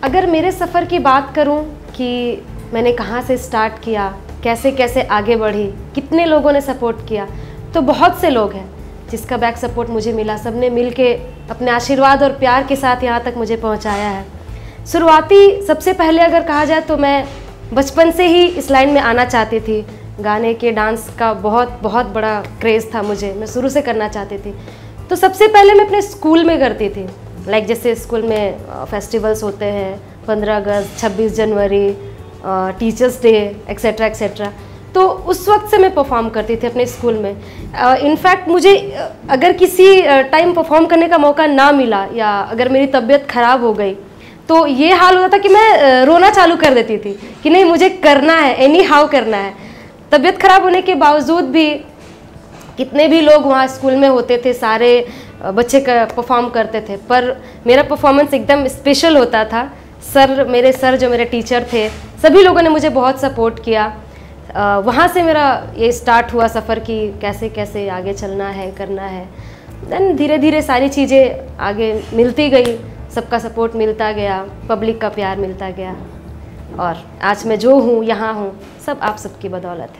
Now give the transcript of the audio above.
अगर मेरे सफ़र की बात करूं कि मैंने कहां से स्टार्ट किया, कैसे कैसे आगे बढ़ी, कितने लोगों ने सपोर्ट किया, तो बहुत से लोग हैं जिसका बैक सपोर्ट मुझे मिला। सब ने मिल के अपने आशीर्वाद और प्यार के साथ यहाँ तक मुझे पहुँचाया है। शुरुआती सबसे पहले अगर कहा जाए तो मैं बचपन से ही इस लाइन में आना चाहती थी। गाने के, डांस का बहुत बहुत बड़ा क्रेज़ था मुझे, मैं शुरू से करना चाहती थी। तो सबसे पहले मैं अपने स्कूल में करती थी। जैसे स्कूल में फेस्टिवल्स होते हैं, 15 अगस्त, 26 जनवरी, टीचर्स डे, एक्सेट्रा एक्सेट्रा, तो उस वक्त से मैं परफॉर्म करती थी अपने स्कूल में। इनफैक्ट मुझे अगर किसी टाइम परफॉर्म करने का मौका ना मिला या अगर मेरी तबीयत ख़राब हो गई तो ये हाल होता था कि मैं रोना चालू कर देती थी कि नहीं, मुझे करना है, एनी हाउ करना है। तबीयत ख़राब होने के बावजूद भी कितने भी लोग वहाँ स्कूल में होते थे, सारे बच्चे का परफॉर्म करते थे, पर मेरा परफॉर्मेंस एकदम स्पेशल होता था। मेरे सर जो मेरे टीचर थे, सभी लोगों ने मुझे बहुत सपोर्ट किया। वहाँ से मेरा ये स्टार्ट हुआ सफ़र कि कैसे कैसे आगे चलना है, करना है। देन धीरे धीरे सारी चीज़ें आगे मिलती गई, सबका सपोर्ट मिलता गया, पब्लिक का प्यार मिलता गया, और आज मैं जो हूँ, यहाँ हूँ, सब आप सबकी बदौलत है।